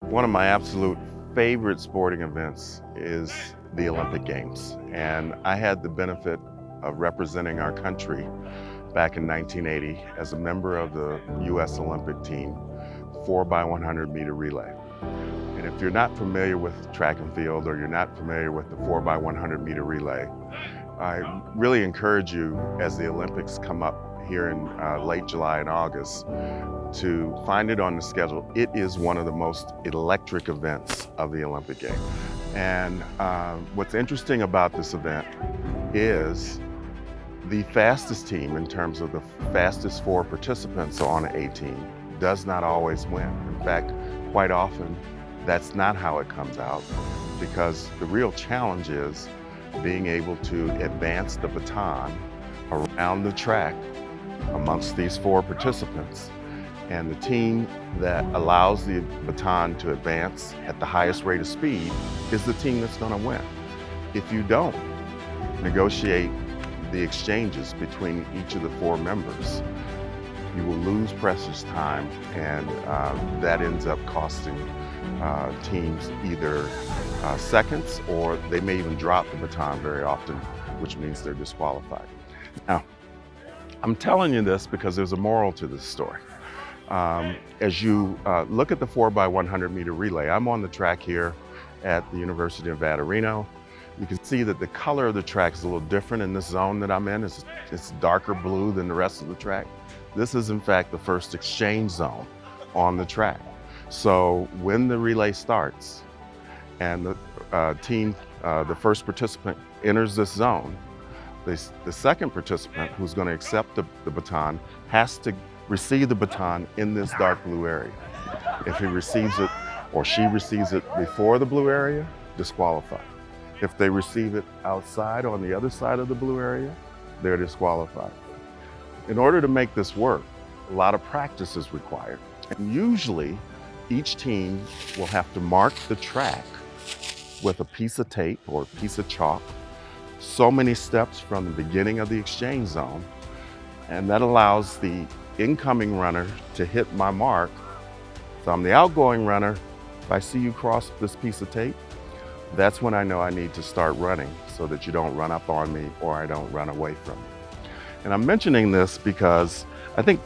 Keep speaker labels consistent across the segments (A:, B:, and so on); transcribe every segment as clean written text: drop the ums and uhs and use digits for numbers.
A: One of my absolute favorite sporting events is the Olympic Games. And I had the benefit of representing our country back in 1980 as a member of the U.S. Olympic team, 4x100 meter relay. And if you're not familiar with track and field, or you're not familiar with the 4x100 meter relay, I really encourage you, as the Olympics come up here in late July and August, to find it on the schedule. It is one of the most electric events of the Olympic Games. And what's interesting about this event is the fastest team, in terms of the fastest four participants on a team, does not always win. In fact, quite often, that's not how it comes out, because the real challenge is being able to advance the baton around the track amongst these four participants. And the team that allows the baton to advance at the highest rate of speed is the team that's going to win. If you don't negotiate the exchanges between each of the four members, you will lose precious time, and that ends up costing teams either seconds, or they may even drop the baton very often, which means they're disqualified. Now, I'm telling you this because there's a moral to this story. As you look at the 4x100 meter relay, I'm on the track here at the University of Nevada, Reno. You can see that the color of the track is a little different in this zone that I'm in. It's darker blue than the rest of the track. This is in fact the first exchange zone on the track. So when the relay starts and the first participant enters this zone, the second participant, who's going to accept the baton, has to receive the baton in this dark blue area. If he receives it, or she receives it before the blue area, disqualified. If they receive it outside on the other side of the blue area, they're disqualified. In order to make this work, a lot of practice is required. And usually, each team will have to mark the track with a piece of tape or a piece of chalk, so many steps from the beginning of the exchange zone, and that allows the incoming runner to hit my mark. So I'm the outgoing runner. If I see you cross this piece of tape, that's when I know I need to start running, so that you don't run up on me or I don't run away from you. And I'm mentioning this because I think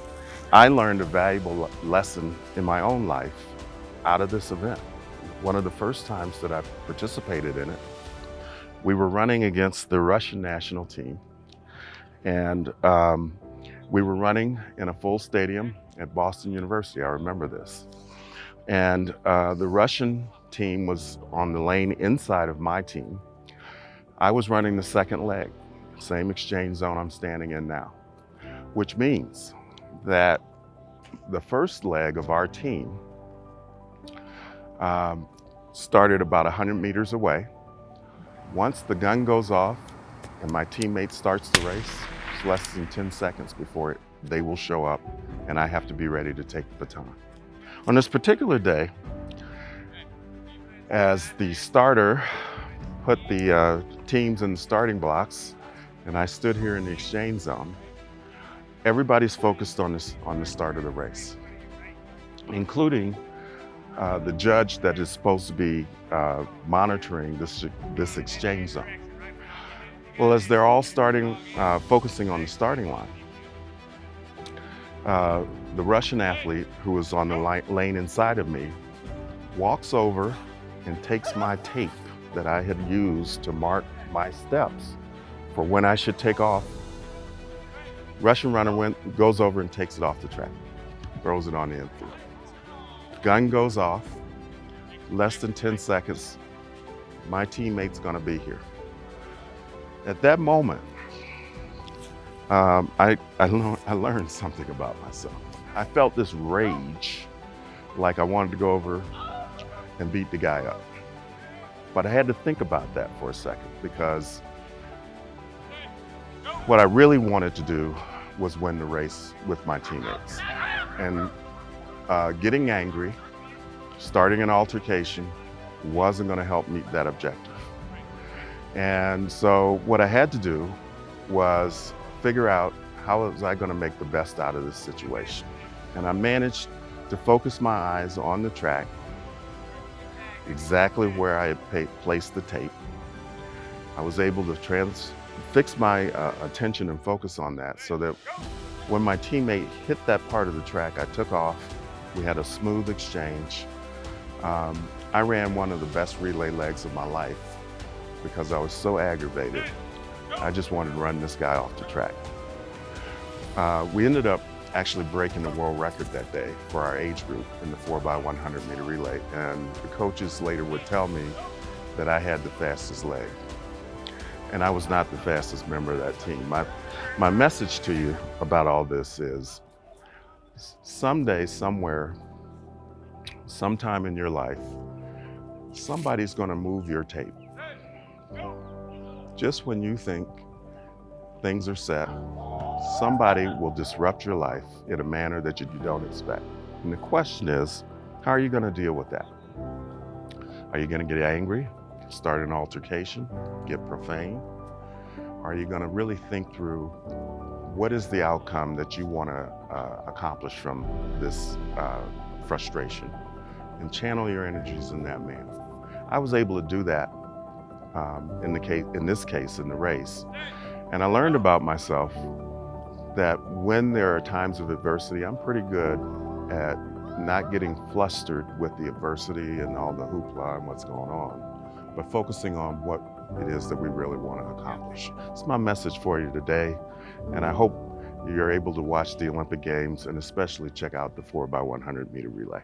A: I learned a valuable lesson in my own life out of this event. One of the first times that I participated in it, we were running against the Russian national team, and we were running in a full stadium at Boston University. I remember this. And the Russian team was on the lane inside of my team. I was running the second leg, same exchange zone I'm standing in now, which means that the first leg of our team started about 100 meters away. Once the gun goes off and my teammate starts the race, it's less than 10 seconds before they will show up, and I have to be ready to take the baton. On this particular day, as the starter put the teams in the starting blocks, and I stood here in the exchange zone, everybody's focused on the start of the race, including the judge that is supposed to be monitoring this exchange zone. Well, as they're all focusing on the starting line, the Russian athlete, who was on the lane inside of me, walks over and takes my tape that I had used to mark my steps for when I should take off. Russian runner goes over and takes it off the track, throws it on the infield. Gun goes off, less than 10 seconds, my teammate's gonna be here. At that moment, I learned something about myself. I felt this rage, like I wanted to go over and beat the guy up. But I had to think about that for a second, because what I really wanted to do was win the race with my teammates. And getting angry, starting an altercation, wasn't going to help meet that objective. And so what I had to do was figure out, how was I going to make the best out of this situation? And I managed to focus my eyes on the track exactly where I had placed the tape. I was able to fix my attention and focus on that so that when my teammate hit that part of the track, I took off. We had a smooth exchange. I ran one of the best relay legs of my life because I was so aggravated. I just wanted to run this guy off the track. We ended up actually breaking the world record that day for our age group in the 4x100 meter relay. And the coaches later would tell me that I had the fastest leg. And I was not the fastest member of that team. My message to you about all this is someday, somewhere, sometime in your life, somebody's gonna move your tape. Just when you think things are set, somebody will disrupt your life in a manner that you don't expect. And the question is, how are you gonna deal with that? Are you gonna get angry, start an altercation, get profane? Are you gonna really think through what is the outcome that you wanna accomplish from this frustration and channel your energies in that manner? I was able to do that in this case, in the race. And I learned about myself that when there are times of adversity, I'm pretty good at not getting flustered with the adversity and all the hoopla and what's going on, but focusing on what it is that we really want to accomplish. It's my message for you today, and I hope you're able to watch the Olympic Games and especially check out the 4x100 meter relay.